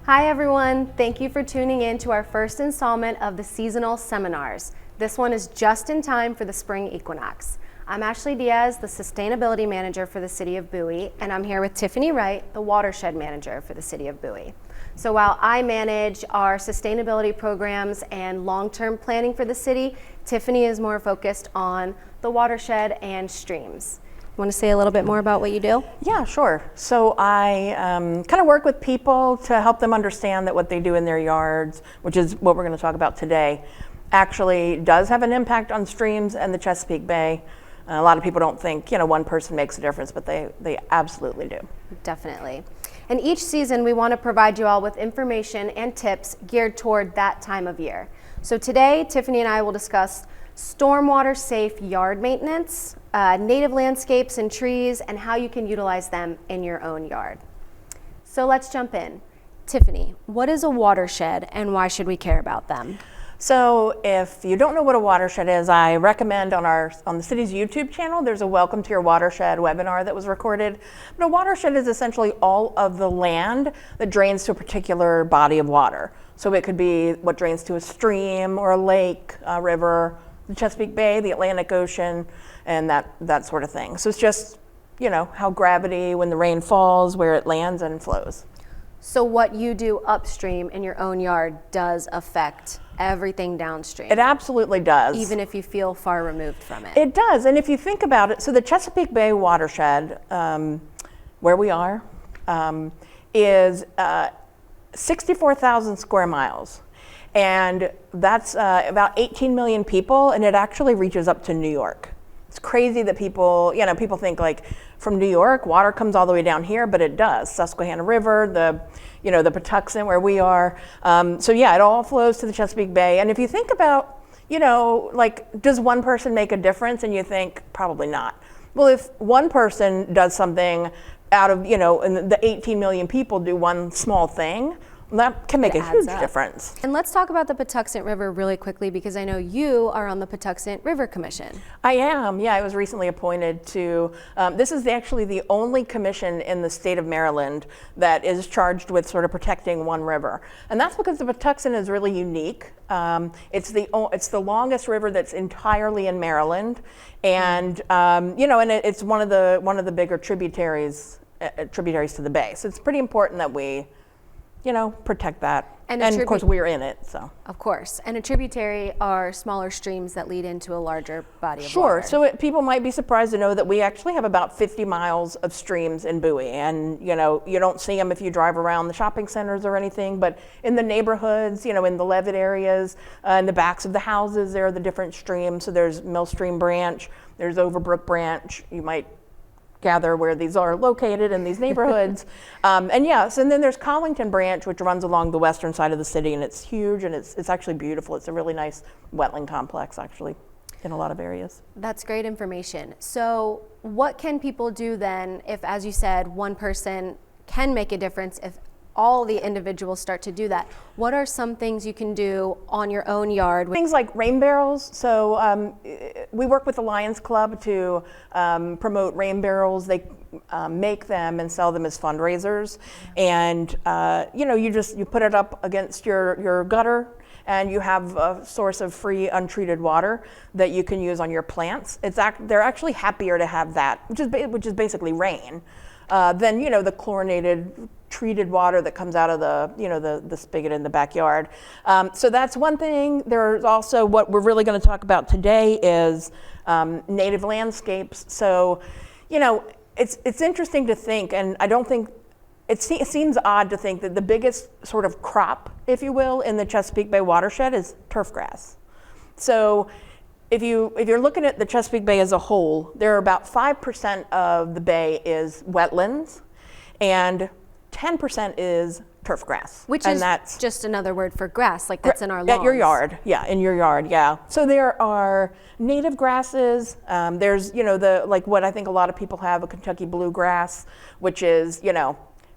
Hi everyone, thank you for tuning in to our first installment of the seasonal seminars. This one is just in time for the spring equinox. I'm Ashleigh Diaz, the Sustainability Manager for the City of Bowie, and I'm here with Tiffany Wright, the Watershed Manager for the City of Bowie. So while I manage our sustainability programs and long-term planning for the city, Tiffany is more focused on the watershed and streams. Want to say a little bit more about what you do? Yeah, sure. So I kind of work with people to help them understand that what they do in their yards, which is what we're going to talk about today, actually does have an impact on streams and the Chesapeake Bay. A lot of people don't think, one person makes a difference, but they absolutely do. Definitely. And each season we want to provide you all with information and tips geared toward that time of year. So today, Tiffany and I will discuss stormwater safe yard maintenance, native landscapes and trees, and how you can utilize them in your own yard. So let's jump in. Tiffany, what is a watershed and why should we care about them? So if you don't know what a watershed is, I recommend on the city's YouTube channel, there's a Welcome to Your Watershed webinar that was recorded. But a watershed is essentially all of the land that drains to a particular body of water. So it could be what drains to a stream or a lake, a river, the Chesapeake Bay, the Atlantic Ocean, and that sort of thing. So it's just, how gravity, when the rain falls, where it lands and flows. So what you do upstream in your own yard does affect everything downstream. It absolutely does. Even if you feel far removed from it. It does, and if you think about it, so the Chesapeake Bay Watershed, where we are, is 64,000 square miles. And that's about 18 million people, and it actually reaches up to New York. It's crazy that people think like from New York, water comes all the way down here, but it does. Susquehanna River, the Patuxent where we are. So yeah, it all flows to the Chesapeake Bay. And if you think about, does one person make a difference? And you think, probably not. Well, if one person does something out of, and the 18 million people do one small thing, that can make a huge difference. And let's talk about the Patuxent River really quickly because I know you are on the Patuxent River Commission. I am, yeah. I was recently appointed to, this is actually the only commission in the state of Maryland that is charged with sort of protecting one river. And that's because the Patuxent is really unique. It's the longest river that's entirely in Maryland. And, and it's one of the bigger tributaries to the bay. So it's pretty important that we protect that. And of course, we're in it, so. Of course. And a tributary are smaller streams that lead into a larger body of water. Sure. So people might be surprised to know that we actually have about 50 miles of streams in Bowie. And, you don't see them if you drive around the shopping centers or anything, but in the neighborhoods, in the Levitt areas, in the backs of the houses, there are the different streams. So there's Millstream Branch, there's Overbrook Branch. You might gather where these are located in these neighborhoods. And then there's Collington Branch, which runs along the western side of the city, and it's huge and it's actually beautiful. It's a really nice wetland complex, actually, in a lot of areas. That's great information. So what can people do then if, as you said, one person can make a difference if all the individuals start to do that? What are some things you can do on your own yard? Things like rain barrels. So we work with the Lions Club to promote rain barrels. They make them and sell them as fundraisers. And you put it up against your gutter, and you have a source of free untreated water that you can use on your plants. They're actually happier to have that, which is basically rain, than the chlorinated treated water that comes out of the spigot in the backyard. So that's one thing. There's also what we're really going to talk about today is native landscapes. So, it's interesting to think, and I don't think it seems odd to think that the biggest sort of crop, if you will, in the Chesapeake Bay watershed is turf grass. So if you're looking at the Chesapeake Bay as a whole, there are about 5% of the bay is wetlands, and 10% is turf grass. Which is just another word for grass, like that's in our lawns. At your yard, yeah, in your yard, yeah. So there are native grasses. There's, what I think a lot of people have, a Kentucky bluegrass, which is,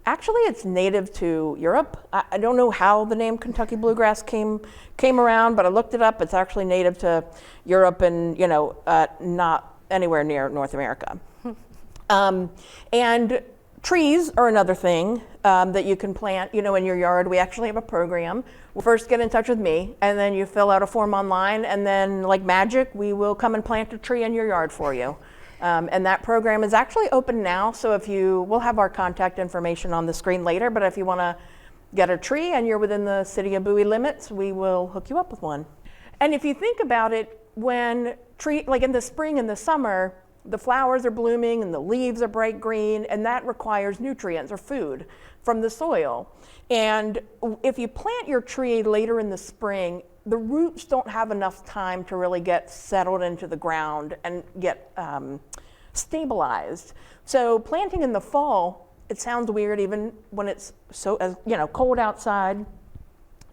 actually it's native to Europe. I don't know how the name Kentucky bluegrass came around, but I looked it up. It's actually native to Europe and, not anywhere near North America. And Trees are another thing that you can plant, in your yard. We actually have a program. First get in touch with me, and then you fill out a form online, and then like magic, we will come and plant a tree in your yard for you. And that program is actually open now, so we'll have our contact information on the screen later, but if you want to get a tree and you're within the city of Bowie limits, we will hook you up with one. And if you think about it, like in the spring and the summer, the flowers are blooming and the leaves are bright green, and that requires nutrients or food from the soil. And if you plant your tree later in the spring, the roots don't have enough time to really get settled into the ground and get stabilized. So planting in the fall, it sounds weird even when it's so cold outside.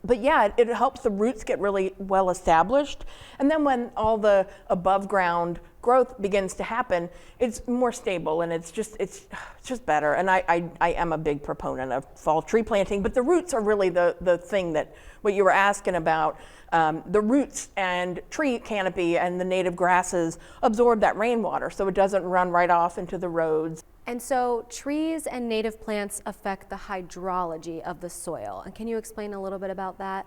But yeah, it helps the roots get really well established. And then when all the above ground growth begins to happen, it's more stable and it's just better. And I am a big proponent of fall tree planting, but the roots are really the thing that what you were asking about. The roots and tree canopy and the native grasses absorb that rainwater so it doesn't run right off into the roads. And so trees and native plants affect the hydrology of the soil. And can you explain a little bit about that?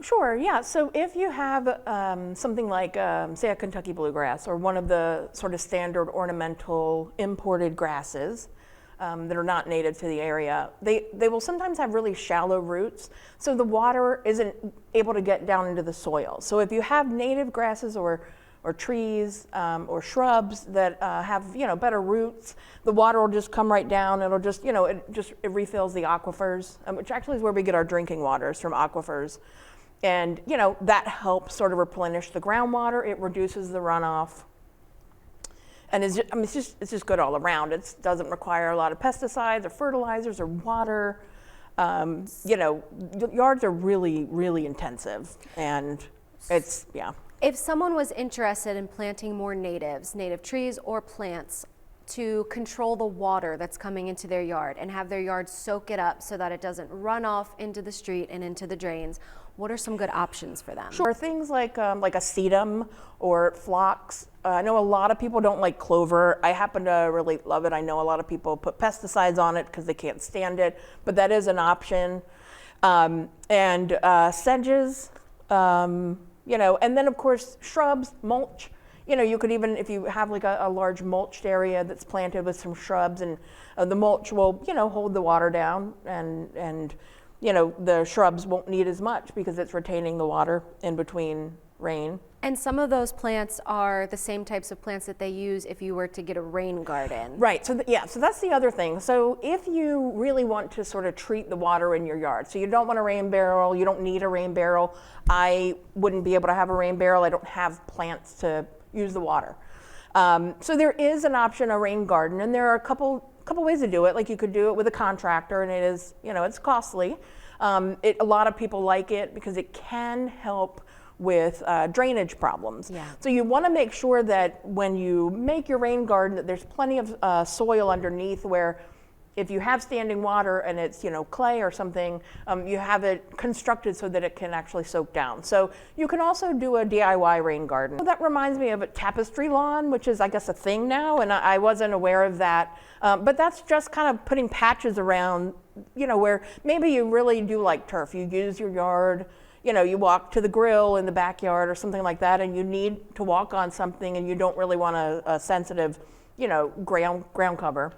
Sure, yeah. So if you have something like, say, a Kentucky bluegrass or one of the sort of standard ornamental imported grasses that are not native to the area, they will sometimes have really shallow roots, so the water isn't able to get down into the soil. So if you have native grasses or trees or shrubs that have better roots, the water will just come right down. It'll just it refills the aquifers, which actually is where we get our drinking waters, from aquifers, and that helps sort of replenish the groundwater. It reduces the runoff, and it's just good all around. It doesn't require a lot of pesticides or fertilizers or water. Yards are really, really intensive, and it's If someone was interested in planting more native trees or plants to control the water that's coming into their yard and have their yard soak it up so that it doesn't run off into the street and into the drains, what are some good options for them? Sure, things like a sedum or phlox. I know a lot of people don't like clover. I happen to really love it. I know a lot of people put pesticides on it because they can't stand it, but that is an option. And sedges, and then of course shrubs, mulch. You could even, if you have like a large mulched area that's planted with some shrubs, and the mulch will, hold the water down, and the shrubs won't need as much because it's retaining the water in between rain. And some of those plants are the same types of plants that they use if you were to get a rain garden. Right, so that's the other thing. So if you really want to sort of treat the water in your yard, so you don't want a rain barrel, you don't need a rain barrel. I wouldn't be able to have a rain barrel. I don't have plants to use the water. So there is an option, a rain garden, and there are a couple ways to do it. Like you could do it with a contractor, and it is, it's costly. A lot of people like it because it can help with drainage problems. Yeah. So you want to make sure that when you make your rain garden that there's plenty of soil underneath, where if you have standing water and it's clay or something, you have it constructed so that it can actually soak down. So you can also do a DIY rain garden. So that reminds me of a tapestry lawn, which is I guess a thing now, and I wasn't aware of that. But that's just kind of putting patches around, where maybe you really do like turf. You use your yard, you walk to the grill in the backyard or something like that, and you need to walk on something and you don't really want a sensitive, ground cover.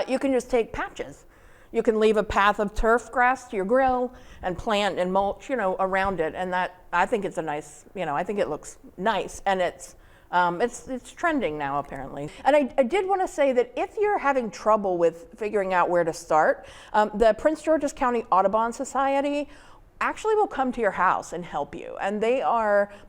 You can just take patches. You can leave a path of turf grass to your grill and plant and mulch, around it. And that, I think it's a nice, I think it looks nice, and it's trending now apparently. And I did want to say that if you're having trouble with figuring out where to start, the Prince George's County Audubon Society actually will come to your house and help you. And they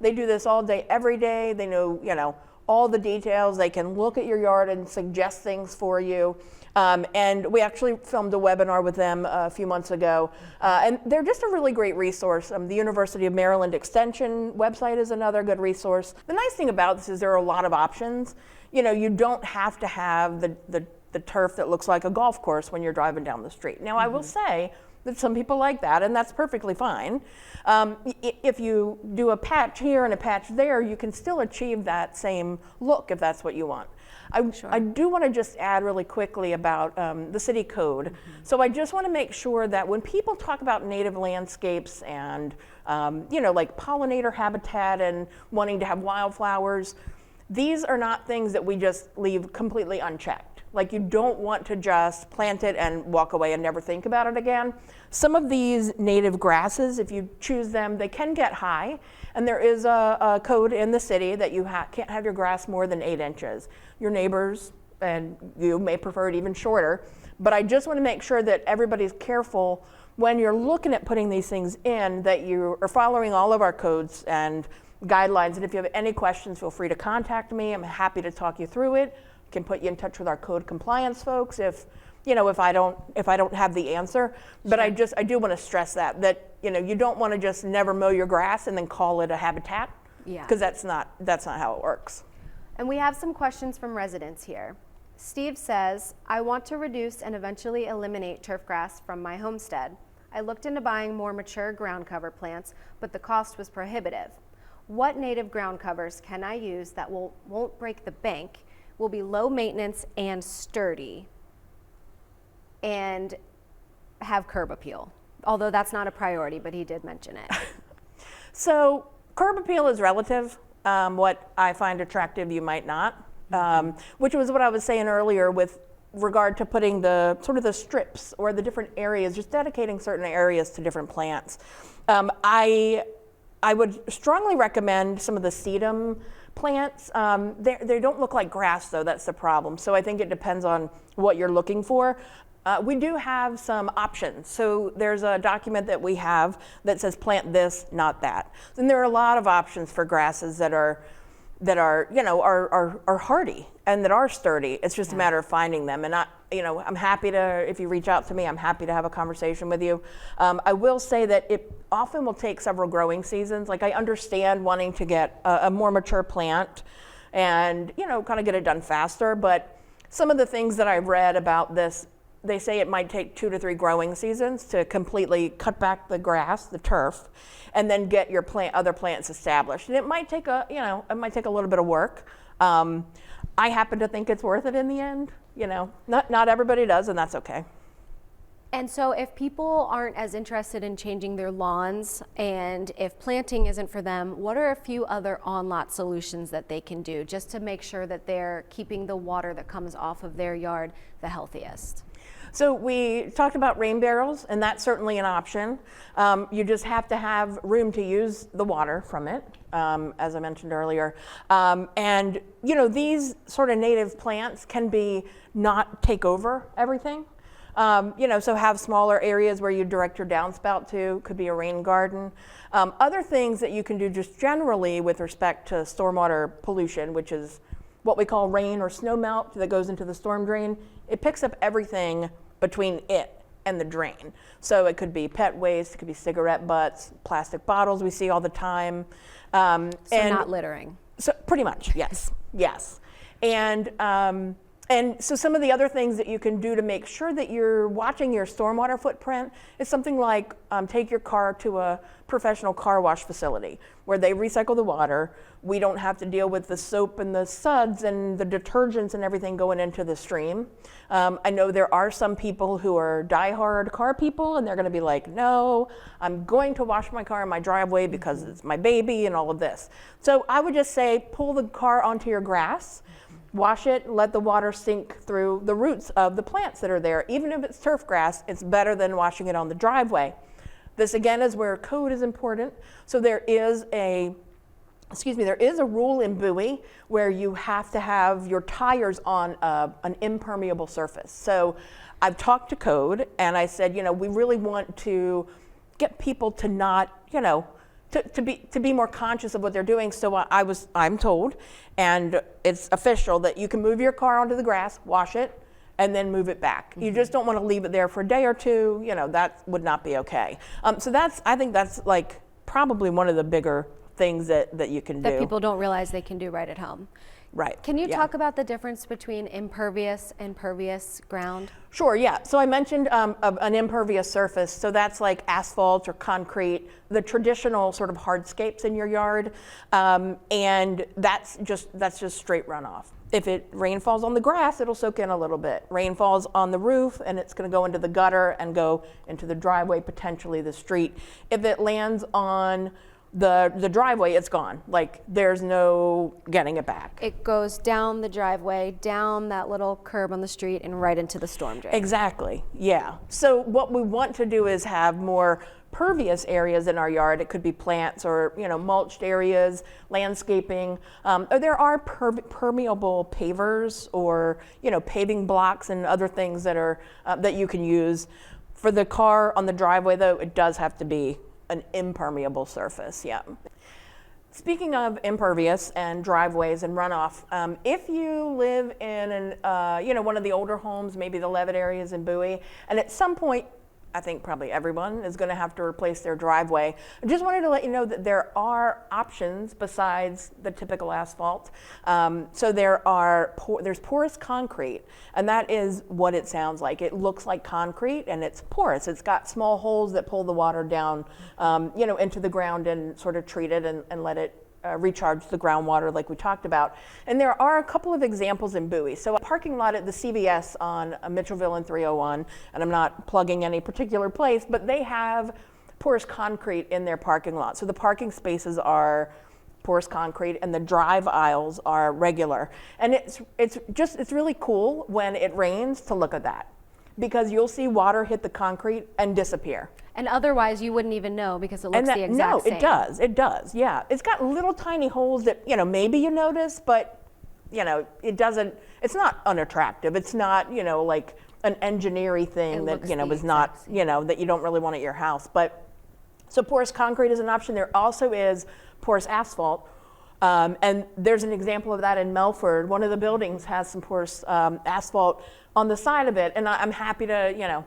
do this all day, every day. They know, all the details. They can look at your yard and suggest things for you. And we actually filmed a webinar with them a few months ago. And they're just a really great resource. The University of Maryland Extension website is another good resource. The nice thing about this is there are a lot of options. You don't have to have the turf that looks like a golf course when you're driving down the street. Now, I will say that some people like that, and that's perfectly fine. If you do a patch here and a patch there, you can still achieve that same look if that's what you want. I do want to just add really quickly about the city code. So I just want to make sure that when people talk about native landscapes and like pollinator habitat and wanting to have wildflowers, these are not things that we just leave completely unchecked. Like, you don't want to just plant it and walk away and never think about it again. Some of these native grasses, if you choose them, they can get high. And there is a code in the city that you can't have your grass more than 8 inches. Your neighbors and you may prefer it even shorter. But I just want to make sure that everybody's careful when you're looking at putting these things in, that you are following all of our codes and guidelines. And if you have any questions, feel free to contact me. I'm happy to talk you through it. Can put you in touch with our code compliance folks if I don't have the answer. But I do want to stress that you don't want to just never mow your grass and then call it a habitat, because that's not how it works. And we have some questions from residents here. Steve says, I want to reduce and eventually eliminate turf grass from my homestead. I looked into buying more mature ground cover plants, but the cost was prohibitive. What native ground covers can I use that won't break the bank, will be low maintenance and sturdy, and have curb appeal? Although that's not a priority, but he did mention it. So curb appeal is relative. What I find attractive, you might not, which was what I was saying earlier with regard to putting the sort of the strips or the different areas, just dedicating certain areas to different plants. I would strongly recommend some of the sedum plants. They don't look like grass, though. That's the problem. So I think it depends on what you're looking for. We do have some options. So there's a document that we have that says plant this, not that. And there are a lot of options for grasses that are hardy and that are sturdy. It's just a matter of finding them. And I'm happy to, if you reach out to me, I'm happy to have a conversation with you. I will say that it often will take several growing seasons. Like, I understand wanting to get a more mature plant and, kind of get it done faster. But some of the things that I've read about this, they say it might take 2 to 3 growing seasons to completely cut back the grass, the turf, and then get your other plants established. And it might take a little bit of work. I happen to think it's worth it in the end. Not everybody does, and that's okay. And so if people aren't as interested in changing their lawns, and if planting isn't for them, what are a few other on-lot solutions that they can do just to make sure that they're keeping the water that comes off of their yard the healthiest? So we talked about rain barrels, and that's certainly an option. You just have to have room to use the water from it, as I mentioned earlier. And these sort of native plants can not take over everything. So have smaller areas where you direct your downspout to. Could be a rain garden. Other things that you can do just generally with respect to stormwater pollution, which is what we call rain or snow melt that goes into the storm drain. It picks up everything between it and the drain. So it could be pet waste, it could be cigarette butts, plastic bottles we see all the time. And not littering. So pretty much, yes, yes. And so some of the other things that you can do to make sure that you're watching your stormwater footprint is something like take your car to a professional car wash facility where they recycle the water. We don't have to deal with the soap and the suds and the detergents and everything going into the stream. I know there are some people who are diehard car people, and they're going to be like, no, I'm going to wash my car in my driveway because it's my baby and all of this. So I would just say pull the car onto your grass, wash it, let the water sink through the roots of the plants that are there. Even if it's turf grass, it's better than washing it on the driveway. This again is where code is important. So there is a rule in Bowie where you have to have your tires on an impermeable surface. So I've talked to code and I said, we really want to get people to not, to be more conscious of what they're doing. So I'm told, and it's official, that you can move your car onto the grass, wash it, and then move it back. You just don't want to leave it there for a day or two. That would not be okay. So I think that's like probably one of the bigger things that you can do. That people don't realize they can do right at home. Right. Can you talk about the difference between impervious and pervious ground? Sure, yeah. So I mentioned an impervious surface. So that's like asphalt or concrete, the traditional sort of hardscapes in your yard. And that's just straight runoff. If rain falls on the grass, it'll soak in a little bit. Rain falls on the roof, and it's going to go into the gutter and go into the driveway, potentially the street. If it lands on the driveway, it's gone. Like, there's no getting it back. It goes down the driveway, down that little curb on the street, and right into the storm drain. Exactly, yeah. So what we want to do is have more pervious areas in our yard. It could be plants or, mulched areas, landscaping. There are permeable pavers or, paving blocks and other things that are that you can use. For the car on the driveway, though, it does have to be an impermeable surface, yeah. Speaking of impervious and driveways and runoff, if you live in one of the older homes, maybe the Levitt areas in Bowie, and at some point, I think probably everyone is going to have to replace their driveway. I just wanted to let you know that there are options besides the typical asphalt. So there's porous concrete, and that is what it sounds like. It looks like concrete, and it's porous. It's got small holes that pull the water down, into the ground and sort of treat it and let it recharge the groundwater like we talked about. And there are a couple of examples in Bowie. So a parking lot at the CVS on Mitchellville and 301, and I'm not plugging any particular place, but they have porous concrete in their parking lot. So the parking spaces are porous concrete and the drive aisles are regular. And it's really cool when it rains to look at that, because you'll see water hit the concrete and disappear. And otherwise you wouldn't even know because it looks the exact same. No, it does, yeah. It's got little tiny holes that, maybe you notice, but, it's not unattractive. It's not, like an engineering thing that, is not, that you don't really want at your house. But, so porous concrete is an option. There also is porous asphalt. And there's an example of that in Melford. One of the buildings has some porous asphalt on the side of it, and I'm happy to,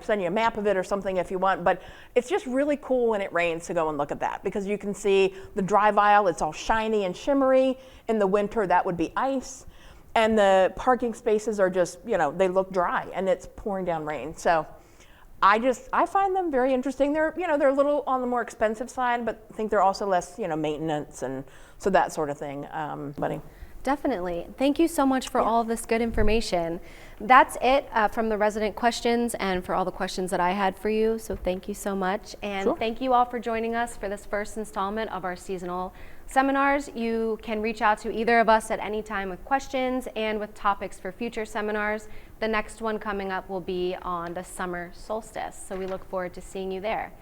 send you a map of it or something if you want, but it's just really cool when it rains to go and look at that, because you can see the drive aisle, it's all shiny and shimmery. In the winter, that would be ice, and the parking spaces are just, they look dry, and it's pouring down rain. So I find them very interesting. They're a little on the more expensive side, but I think they're also less, maintenance and so that sort of thing. Buddy. Definitely. Thank you so much for all of this good information. That's it from the resident questions and for all the questions that I had for you. So thank you so much. And Thank you all for joining us for this first installment of our seasonal seminars. You can reach out to either of us at any time with questions and with topics for future seminars. The next one coming up will be on the summer solstice. So we look forward to seeing you there.